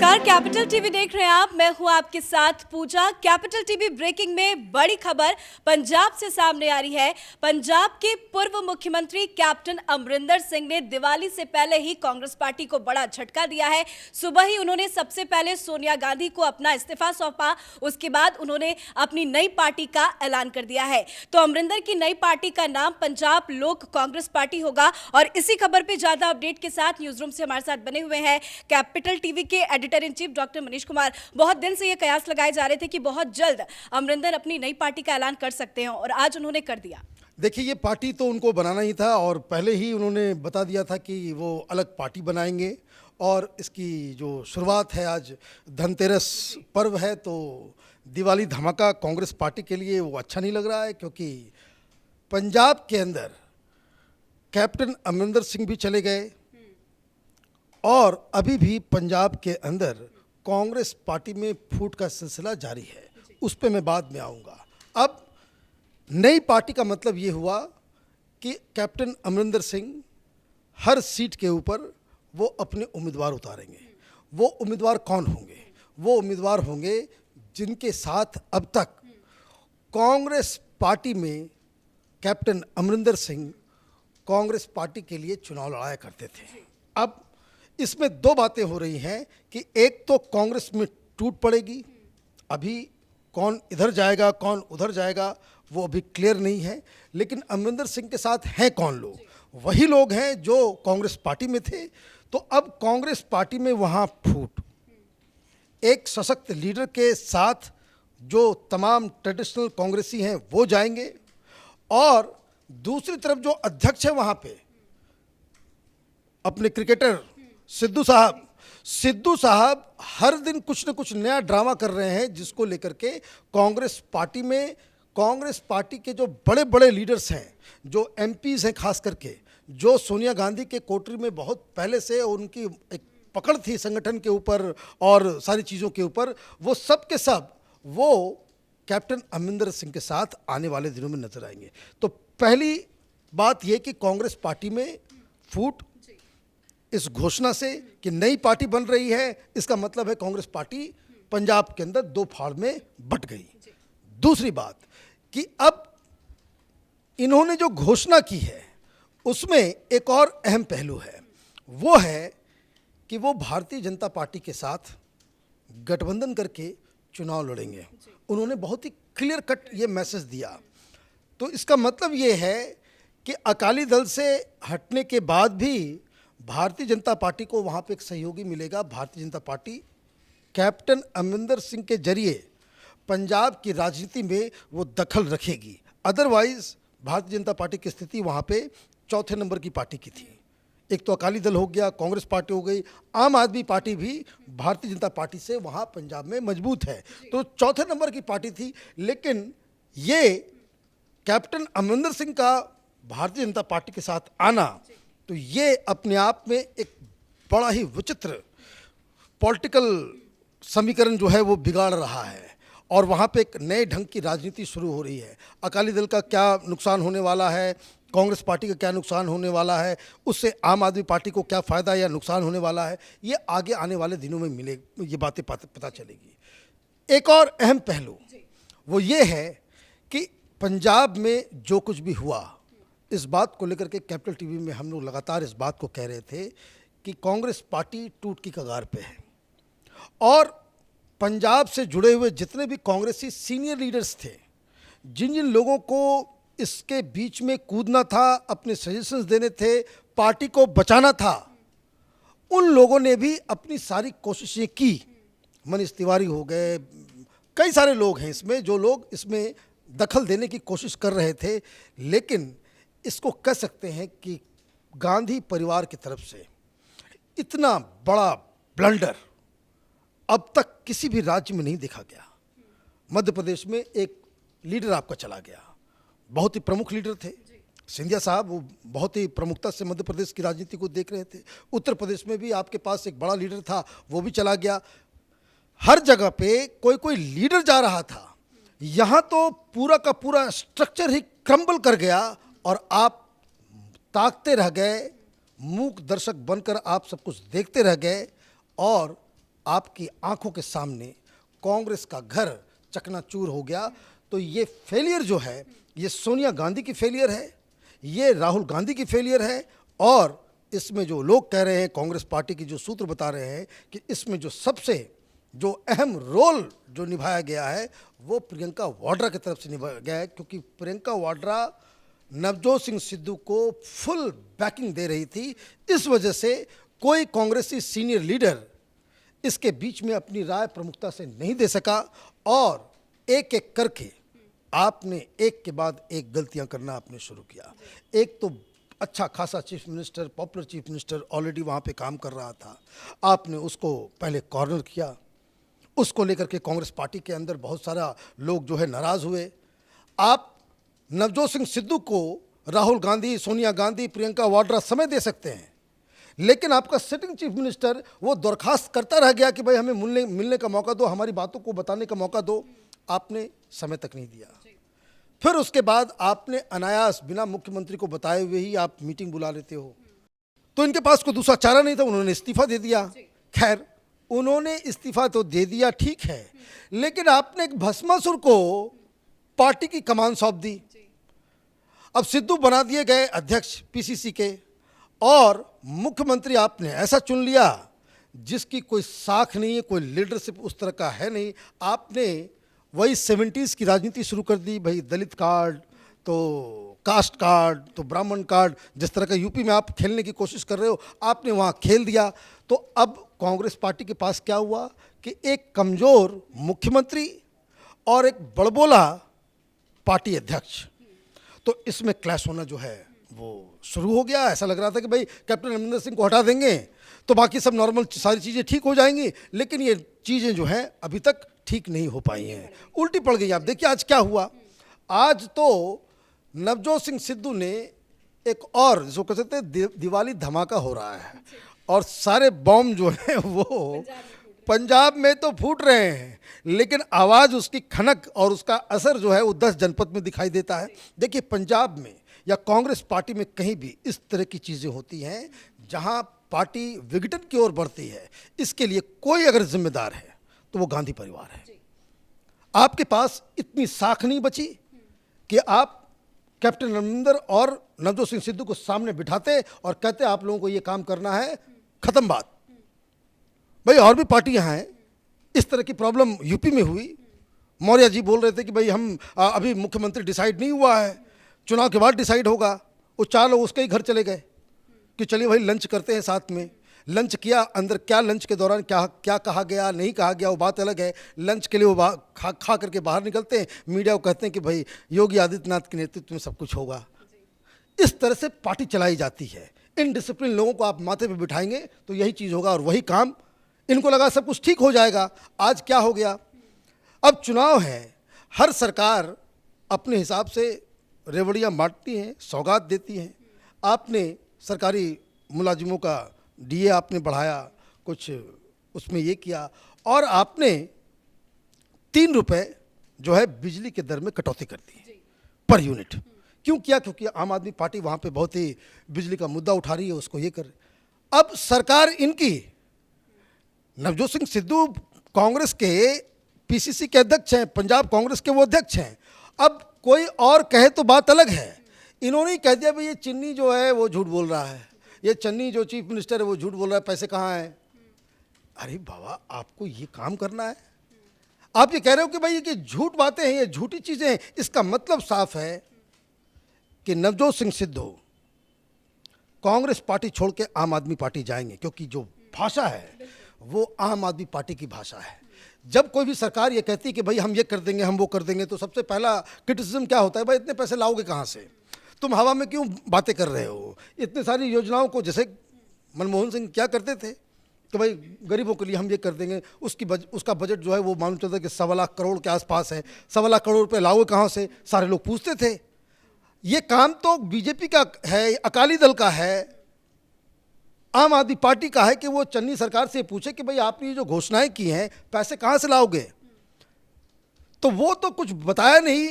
नमस्कार, capital TV देख रहे हैं आप। मैं हूं आपके साथ पूजा। कैपिटल टीवी ब्रेकिंग में बड़ी खबर पंजाब से सामने आ रही है। पंजाब के पूर्व मुख्यमंत्री कैप्टन अमरिंदर सिंह ने दिवाली से पहले ही कांग्रेस पार्टी को बड़ा झटका दिया है। सुबह ही उन्होंने सबसे पहले सोनिया गांधी को अपना इस्तीफा सौंपा। उसके बाद उन्होंने अपनी नई पार्टी का ऐलान कर दिया है। तो अमरिंदर की नई पार्टी का नाम पंजाब लोक कांग्रेस पार्टी होगा। और इसी खबर पर ज्यादा अपडेट के साथ न्यूज रूम से हमारे साथ बने हुए हैं कैपिटल टीवी के editor in chief doctor Manish Kumar. बहुत दिन से ये कयास लगाए जा रहे थे कि बहुत जल्द अमरिंदर अपनी नई पार्टी का ऐलान कर सकते हैं और आज उन्होंने कर दिया। देखिए, ये पार्टी तो उनको बनाना ही था और पहले ही उन्होंने बता दिया था कि वो अलग पार्टी बनाएंगे। और इसकी जो शुरुआत है, आज धनतेरस पर्व है, तो दिवाली धमाका कांग्रेस पार्टी के लिए वो अच्छा नहीं लग रहा है, क्योंकि पंजाब के अंदर कैप्टन अमरिंदर सिंह भी चले गए और अभी भी पंजाब के अंदर कांग्रेस पार्टी में फूट का सिलसिला जारी है। उस पर मैं बाद में आऊँगा। अब नई पार्टी का मतलब ये हुआ कि कैप्टन अमरिंदर सिंह हर सीट के ऊपर वो अपने उम्मीदवार उतारेंगे। वो उम्मीदवार कौन होंगे? वो उम्मीदवार होंगे जिनके साथ अब तक कांग्रेस पार्टी में कैप्टन अमरिंदर सिंह कांग्रेस पार्टी के लिए चुनाव लड़ाया करते थे। अब इसमें दो बातें हो रही हैं कि एक तो कांग्रेस में टूट पड़ेगी। अभी कौन इधर जाएगा कौन उधर जाएगा वो अभी क्लियर नहीं है, लेकिन अमरिंदर सिंह के साथ हैं कौन लोग? वही लोग हैं जो कांग्रेस पार्टी में थे। तो अब कांग्रेस पार्टी में वहाँ फूट, एक सशक्त लीडर के साथ जो तमाम ट्रेडिशनल कांग्रेसी हैं वो जाएंगे, और दूसरी तरफ जो अध्यक्ष है वहाँ पे अपने क्रिकेटर सिद्धू साहब हर दिन कुछ न कुछ नया ड्रामा कर रहे हैं, जिसको लेकर के कांग्रेस पार्टी में कांग्रेस पार्टी के जो बड़े बड़े लीडर्स हैं, जो एमपीज हैं, खास करके जो सोनिया गांधी के कोठरी में बहुत पहले से उनकी एक पकड़ थी संगठन के ऊपर और सारी चीज़ों के ऊपर, वो सब के सब वो कैप्टन अमरिंदर सिंह के साथ आने वाले दिनों में नजर आएंगे। तो पहली बात यह कि कांग्रेस पार्टी में फूट, इस घोषणा से कि नई पार्टी बन रही है, इसका मतलब है कांग्रेस पार्टी पंजाब के अंदर दो फाड़ में बट गई। दूसरी बात कि अब इन्होंने जो घोषणा की है उसमें एक और अहम पहलू है, वो है कि वो भारतीय जनता पार्टी के साथ गठबंधन करके चुनाव लड़ेंगे। उन्होंने बहुत ही क्लियर कट ये मैसेज दिया। तो इसका मतलब ये है कि अकाली दल से हटने के बाद भी भारतीय जनता पार्टी को वहाँ पे एक सहयोगी मिलेगा। भारतीय जनता पार्टी कैप्टन अमरिंदर सिंह के जरिए पंजाब की राजनीति में वो दखल रखेगी। अदरवाइज भारतीय जनता पार्टी की स्थिति वहाँ पे चौथे नंबर की पार्टी की थी। एक तो अकाली दल हो गया, कांग्रेस पार्टी हो गई, आम आदमी पार्टी भी भारतीय जनता पार्टी से वहाँ पंजाब में मजबूत है, तो चौथे नंबर की पार्टी थी। लेकिन ये कैप्टन अमरिंदर सिंह का भारतीय जनता पार्टी के साथ आना, तो ये अपने आप में एक बड़ा ही विचित्र पॉलिटिकल समीकरण जो है वो बिगाड़ रहा है, और वहाँ पे एक नए ढंग की राजनीति शुरू हो रही है। अकाली दल का क्या नुकसान होने वाला है, कांग्रेस पार्टी का क्या नुकसान होने वाला है, उससे आम आदमी पार्टी को क्या फ़ायदा या नुकसान होने वाला है, ये आगे आने वाले दिनों में ये बातें पता चलेगी। एक और अहम पहलू वो ये है कि पंजाब में जो कुछ भी हुआ, इस बात को लेकर के कैपिटल टीवी में हम लोग लगातार इस बात को कह रहे थे कि कांग्रेस पार्टी टूट की कगार पे है, और पंजाब से जुड़े हुए जितने भी कांग्रेसी सीनियर लीडर्स थे, जिन जिन लोगों को इसके बीच में कूदना था, अपने सजेशंस देने थे, पार्टी को बचाना था, उन लोगों ने भी अपनी सारी कोशिशें की। मनीष तिवारी हो गए, कई सारे लोग हैं इसमें जो लोग इसमें दखल देने की कोशिश कर रहे थे। लेकिन इसको कह सकते हैं कि गांधी परिवार की तरफ से इतना बड़ा ब्लंडर अब तक किसी भी राज्य में नहीं देखा गया। मध्य प्रदेश में एक लीडर आपका चला गया, बहुत ही प्रमुख लीडर थे सिंधिया साहब, वो बहुत ही प्रमुखता से मध्य प्रदेश की राजनीति को देख रहे थे। उत्तर प्रदेश में भी आपके पास एक बड़ा लीडर था, वो भी चला गया। हर जगह पे कोई लीडर जा रहा था। यहाँ तो पूरा का पूरा स्ट्रक्चर ही क्रम्बल कर गया और आप ताकते रह गए, मूक दर्शक बनकर आप सब कुछ देखते रह गए, और आपकी आंखों के सामने कांग्रेस का घर चकनाचूर हो गया, तो ये फेलियर जो है, ये सोनिया गांधी की फेलियर है, ये राहुल गांधी की फेलियर है। और इसमें जो लोग कह रहे हैं, कांग्रेस पार्टी की जो सूत्र बता रहे हैं कि इसमें जो सबसे जो अहम रोल जो निभाया गया है वो प्रियंका वाड्रा की तरफ से निभाया गया है, क्योंकि प्रियंका वाड्रा नवजोत सिंह सिद्धू को फुल बैकिंग दे रही थी। इस वजह से कोई कांग्रेसी सीनियर लीडर इसके बीच में अपनी राय प्रमुखता से नहीं दे सका और एक एक करके आपने एक के बाद एक गलतियां करना आपने शुरू किया। एक तो अच्छा खासा chief minister, popular chief minister already वहाँ पे काम कर रहा था, आपने उसको पहले कॉर्नर किया, उसको लेकर के कांग्रेस पार्टी के अंदर बहुत सारा लोग जो है नाराज़ हुए। आप नवजोत सिंह सिद्धू को राहुल गांधी, सोनिया गांधी, प्रियंका वाड्रा समय दे सकते हैं, लेकिन आपका सिटिंग चीफ मिनिस्टर वो दरखास्त करता रह गया कि भाई हमें मिलने का मौका दो, हमारी बातों को बताने का मौका दो। आपने समय तक नहीं दिया। फिर उसके बाद आपने अनायास बिना मुख्यमंत्री को बताए हुए ही आप मीटिंग बुला लेते हो, तो इनके पास कोई दूसरा चारा नहीं था, उन्होंने इस्तीफा दे दिया। खैर, उन्होंने इस्तीफा तो दे दिया, ठीक है, लेकिन आपने एक भस्मासुर को पार्टी की कमान सौंप दी। अब सिद्धू बना दिए गए अध्यक्ष पीसीसी के, और मुख्यमंत्री आपने ऐसा चुन लिया जिसकी कोई साख नहीं है, कोई लीडरशिप उस तरह का है नहीं। आपने वही 70s की राजनीति शुरू कर दी, भाई दलित कार्ड तो कास्ट कार्ड तो ब्राह्मण कार्ड, जिस तरह का यूपी में आप खेलने की कोशिश कर रहे हो आपने वहाँ खेल दिया। तो अब कांग्रेस पार्टी के पास क्या हुआ कि एक कमज़ोर मुख्यमंत्री और एक बड़बोला पार्टी अध्यक्ष, तो इसमें क्लैश होना जो है वो शुरू हो गया। ऐसा लग रहा था कि भाई कैप्टन अमरिंदर सिंह को हटा देंगे तो बाकी सब नॉर्मल सारी चीज़ें ठीक हो जाएंगी, लेकिन ये चीज़ें जो हैं अभी तक ठीक नहीं हो पाई हैं, उल्टी पड़ गई। आप देखिए आज क्या हुआ। आज तो नवजोत सिंह सिद्धू ने एक और जिसको कह सकते हैं दिवाली धमाका हो रहा है, और सारे बॉम्ब जो हैं वो पंजाब में तो फूट रहे हैं, लेकिन आवाज़ उसकी खनक और उसका असर जो है वो 10 जनपद में दिखाई देता है। देखिए पंजाब में या कांग्रेस पार्टी में कहीं भी इस तरह की चीज़ें होती हैं जहां पार्टी विघटन की ओर बढ़ती है, इसके लिए कोई अगर जिम्मेदार है तो वो गांधी परिवार है। आपके पास इतनी साख नहीं बची कि आप कैप्टन अमरिंदर और नवजोत सिंह सिद्धू को सामने बिठाते और कहते आप लोगों को ये काम करना है, खत्म बात। भाई और भी पार्टियां हैं, इस तरह की प्रॉब्लम यूपी में हुई। मौर्य जी बोल रहे थे कि भाई हम अभी मुख्यमंत्री डिसाइड नहीं हुआ है, चुनाव के बाद डिसाइड होगा। वो 4 लोग उसके ही घर चले गए कि चलिए भाई लंच करते हैं साथ में। लंच किया, अंदर क्या लंच के दौरान क्या क्या कहा गया नहीं कहा गया वो बात अलग है। लंच के लिए वो खा करके बाहर निकलते हैं, मीडिया को कहते हैं कि भाई योगी आदित्यनाथ के नेतृत्व में सब कुछ होगा। इस तरह से पार्टी चलाई जाती है। इन डिसिप्लिन लोगों को आप माथे पे बिठाएंगे तो यही चीज़ होगा और वही काम। इनको लगा सब कुछ ठीक हो जाएगा। आज क्या हो गया, अब चुनाव है, हर सरकार अपने हिसाब से रेवड़ियाँ बांटती हैं, सौगात देती हैं। आपने सरकारी मुलाजिमों का डीए आपने बढ़ाया, कुछ उसमें ये किया, और आपने 3 रुपए जो है बिजली के दर में कटौती कर दी पर यूनिट। क्यों किया? क्योंकि आम आदमी पार्टी वहाँ पे बहुत ही बिजली का मुद्दा उठा रही है, उसको ये कर रही। अब सरकार इनकी, नवजोत सिंह सिद्धू कांग्रेस के पीसीसी के अध्यक्ष हैं, पंजाब कांग्रेस के वो अध्यक्ष हैं। अब कोई और कहे तो बात अलग है, इन्होंने ही कह दिया भाई ये चिन्नी जो है वो झूठ बोल रहा है, ये चन्नी जो चीफ मिनिस्टर है वो झूठ बोल रहा है, पैसे कहाँ हैं। अरे बाबा, आपको ये काम करना है? आप ये कह रहे हो कि भाई ये झूठ बातें हैं, ये झूठी चीज़ें हैं। इसका मतलब साफ है कि नवजोत सिंह सिद्धू कांग्रेस पार्टी छोड़ के आम आदमी पार्टी जाएंगे, क्योंकि जो भाषा है वो आम आदमी पार्टी की भाषा है। जब कोई भी सरकार ये कहती है कि भाई हम ये कर देंगे, हम वो कर देंगे, तो सबसे पहला क्रिटिसिज्म क्या होता है, भाई इतने पैसे लाओगे कहाँ से, तुम हवा में क्यों बातें कर रहे हो। इतनी सारी योजनाओं को, जैसे मनमोहन सिंह क्या करते थे कि भाई गरीबों के लिए हम ये कर देंगे, उसका बजट जो है वो मालूम चलता है कि 1.25 लाख करोड़ के आसपास है। 1.25 लाख करोड़ रुपये लाओगे कहाँ से, सारे लोग पूछते थे। ये काम तो बीजेपी का है, अकाली दल का है, आम आदमी पार्टी का है कि वो चन्नी सरकार से पूछे कि भाई आपने ये जो घोषणाएं की हैं पैसे कहाँ से लाओगे। तो वो तो कुछ बताया नहीं,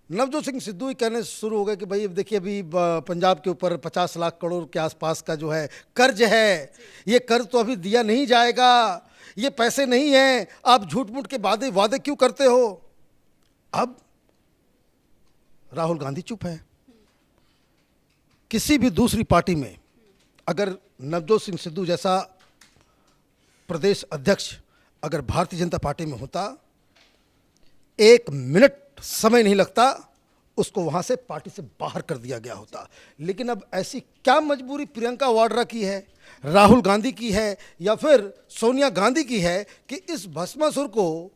नवजोत सिंह सिद्धू ही कहने शुरू हो गए कि भाई देखिए अभी पंजाब के ऊपर 50 लाख करोड़ के आसपास का जो है कर्ज है, ये कर्ज तो अभी दिया नहीं जाएगा, ये पैसे नहीं हैं, आप झूठ मूठ के वादे वादे क्यों करते हो। अब राहुल गांधी चुप है। किसी भी दूसरी पार्टी में अगर नवजोत सिंह सिद्धू जैसा प्रदेश अध्यक्ष अगर भारतीय जनता पार्टी में होता, 1 मिनट समय नहीं लगता, उसको वहां से पार्टी से बाहर कर दिया गया होता। लेकिन अब ऐसी क्या मजबूरी प्रियंका वाड्रा की है, राहुल गांधी की है या फिर सोनिया गांधी की है कि इस भस्मासुर को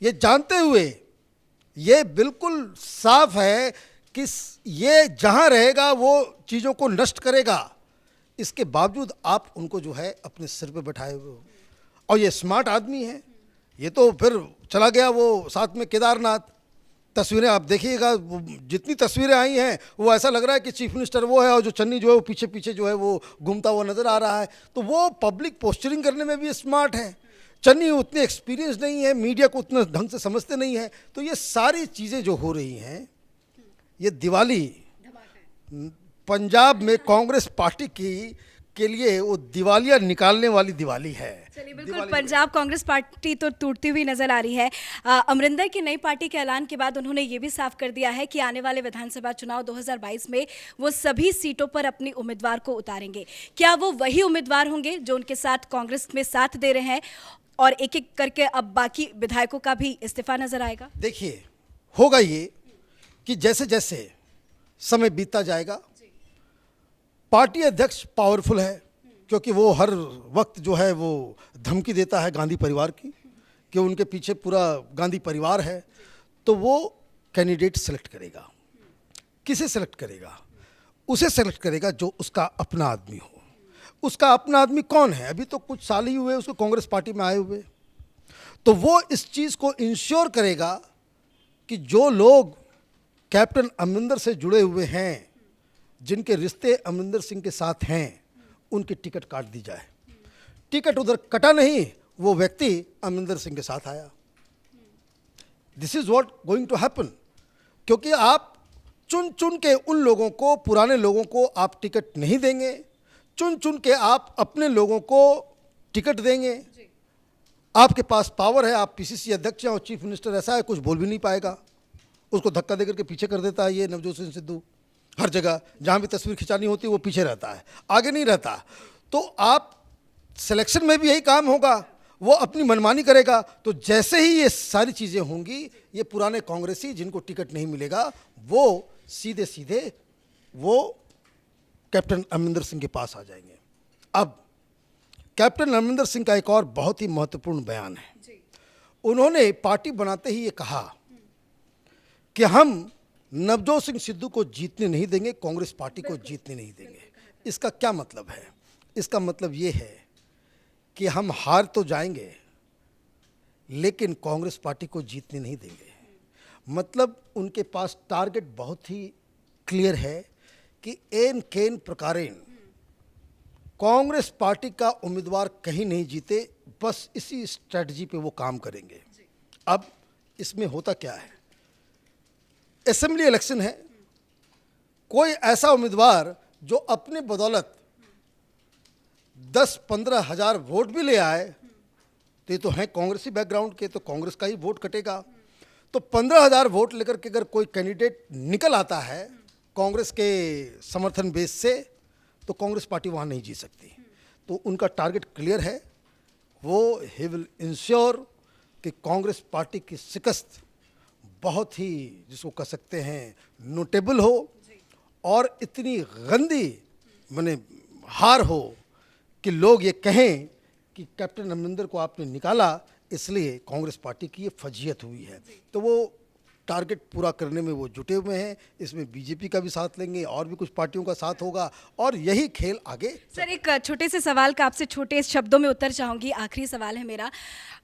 ये जानते हुए, ये बिल्कुल साफ है कि ये जहां रहेगा वो चीज़ों को नष्ट करेगा, इसके बावजूद आप उनको जो है अपने सिर पे बैठाए हुए हो। और ये स्मार्ट आदमी है, ये तो फिर चला गया वो साथ में केदारनाथ। तस्वीरें आप देखिएगा, जितनी तस्वीरें आई हैं वो ऐसा लग रहा है कि चीफ मिनिस्टर वो है और जो चन्नी जो है वो पीछे पीछे जो है वो घूमता हुआ नजर आ रहा है। तो वो पब्लिक पोस्चरिंग करने में भी स्मार्ट है। चन्नी उतने एक्सपीरियंस नहीं है, मीडिया को उतना ढंग से समझते नहीं है। तो ये सारी चीज़ें जो हो रही हैं, ये दिवाली पंजाब में कांग्रेस पार्टी के लिए वो दिवालिया निकालने वाली दिवाली है। चलिए, बिल्कुल पंजाब कांग्रेस पार्टी तो टूटती हुई नजर आ रही है। अमरिंदर की नई पार्टी के ऐलान के बाद उन्होंने ये भी साफ कर दिया है कि आने वाले विधानसभा चुनाव 2022 में वो सभी सीटों पर अपनी उम्मीदवार को उतारेंगे। क्या वो वही उम्मीदवार होंगे जो उनके साथ कांग्रेस में साथ दे रहे हैं और एक एक करके अब बाकी विधायकों का भी इस्तीफा नजर आएगा? देखिए, होगा ये कि जैसे जैसे समय बीतता जाएगा, पार्टी अध्यक्ष पावरफुल है क्योंकि वो हर वक्त जो है वो धमकी देता है गांधी परिवार की कि उनके पीछे पूरा गांधी परिवार है। तो वो कैंडिडेट सेलेक्ट करेगा। किसे सेलेक्ट करेगा? उसे सेलेक्ट करेगा जो उसका अपना आदमी हो। उसका अपना आदमी कौन है? अभी तो कुछ साल ही हुए उसको कांग्रेस पार्टी में आए हुए। तो वो इस चीज़ को इंश्योर करेगा कि जो लोग कैप्टन अमरिंदर से जुड़े हुए हैं, जिनके रिश्ते अमरिंदर सिंह के साथ हैं, उनकी टिकट काट दी जाए। टिकट उधर कटा नहीं, वो व्यक्ति अमरिंदर सिंह के साथ आया। This is what going to happen. क्योंकि आप चुन चुन के उन लोगों को, पुराने लोगों को आप टिकट नहीं देंगे, चुन चुन के आप अपने लोगों को टिकट देंगे। आपके पास पावर है, आप पीसीसी अध्यक्ष हैं और चीफ मिनिस्टर ऐसा है कुछ बोल भी नहीं पाएगा, उसको धक्का देकर के पीछे कर देता है ये नवजोत सिंह सिद्धू। हर जगह जहाँ भी तस्वीर खिंचानी होती है वो पीछे रहता है, आगे नहीं रहता। तो आप सिलेक्शन में भी यही काम होगा, वो अपनी मनमानी करेगा। तो जैसे ही ये सारी चीज़ें होंगी, ये पुराने कांग्रेसी जिनको टिकट नहीं मिलेगा वो सीधे सीधे वो कैप्टन अमरिंदर सिंह के पास आ जाएंगे। अब कैप्टन अमरिंदर सिंह का एक और बहुत ही महत्वपूर्ण बयान है। उन्होंने पार्टी बनाते ही ये कहा कि हम नवजोत सिंह सिद्धू को जीतने नहीं देंगे, कांग्रेस पार्टी को जीतने नहीं देंगे। इसका क्या मतलब है? इसका मतलब ये है कि हम हार तो जाएंगे लेकिन कांग्रेस पार्टी को जीतने नहीं देंगे। मतलब उनके पास टारगेट बहुत ही क्लियर है कि एन केन प्रकारेण कांग्रेस पार्टी का उम्मीदवार कहीं नहीं जीते, बस इसी स्ट्रेटजी पे वो काम करेंगे। अब इसमें होता क्या है? असेंबली इलेक्शन है, कोई ऐसा उम्मीदवार जो अपने बदौलत 10-15 हज़ार वोट भी ले आए, तो ये तो हैं कांग्रेसी बैकग्राउंड के, तो कांग्रेस का ही वोट कटेगा। तो 15,000 वोट लेकर के अगर कोई कैंडिडेट निकल आता है कांग्रेस के समर्थन बेस से, तो कांग्रेस पार्टी वहाँ नहीं जीत सकती। तो उनका टारगेट क्लियर है, वो ही विल इंश्योर कि कांग्रेस पार्टी की शिकस्त बहुत ही, जिसको कह सकते हैं, नोटेबल हो और इतनी गंदी माने हार हो कि लोग ये कहें कि कैप्टन अमरिंदर को आपने निकाला इसलिए कांग्रेस पार्टी की ये फजीहत हुई है। तो वो टारगेट पूरा करने में वो जुटे हुए हैं। इसमें बीजेपी का भी साथ लेंगे और भी कुछ पार्टियों का साथ होगा और यही खेल आगे। सर, एक छोटे से सवाल का आपसे छोटे शब्दों में उत्तर चाहूंगी। आखिरी सवाल है मेरा,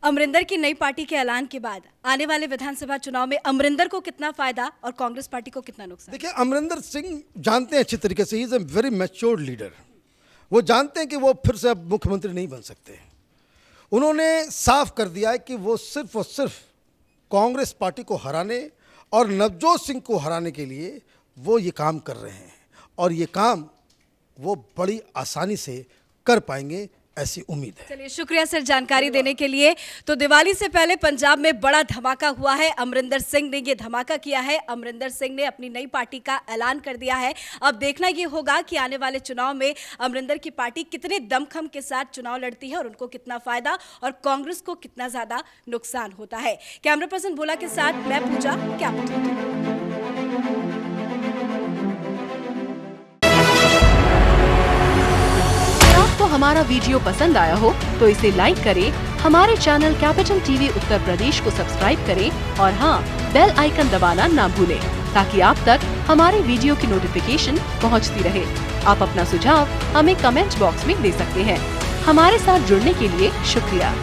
अमरिंदर की नई पार्टी के ऐलान के बाद आने वाले विधानसभा चुनाव में अमरिंदर को कितना फायदा और कांग्रेस पार्टी को कितना नुकसान? देखिए, अमरिंदर सिंह जानते हैं अच्छी तरीके से, he is a very matured leader. वो जानते हैं कि वो फिर से अब मुख्यमंत्री नहीं बन सकते। उन्होंने साफ कर दिया है कि वो सिर्फ और सिर्फ कांग्रेस पार्टी को हराने और नवजोत सिंह को हराने के लिए वो ये काम कर रहे हैं और ये काम वो बड़ी आसानी से कर पाएंगे, ऐसी उम्मीद है। चलिए, शुक्रिया सर जानकारी देने के लिए। तो दिवाली से पहले पंजाब में बड़ा धमाका हुआ है। अमरिंदर सिंह ने ये धमाका किया है। अमरिंदर सिंह ने अपनी नई पार्टी का ऐलान कर दिया है। अब देखना ये होगा कि आने वाले चुनाव में अमरिंदर की पार्टी कितने दमखम के साथ चुनाव लड़ती है और उनको कितना फायदा और कांग्रेस को कितना ज्यादा नुकसान होता है। कैमरा पर्सन भोला के साथ मैं पूजा, कैपिटल। आपको हमारा वीडियो पसंद आया हो तो इसे लाइक करें, हमारे channel capital TV Uttar Pradesh को सब्सक्राइब करें और हाँ, बेल आइकन दबाना ना भूलें ताकि आप तक हमारे वीडियो की नोटिफिकेशन पहुंचती रहे। आप अपना सुझाव हमें कमेंट बॉक्स में दे सकते हैं। हमारे साथ जुड़ने के लिए शुक्रिया।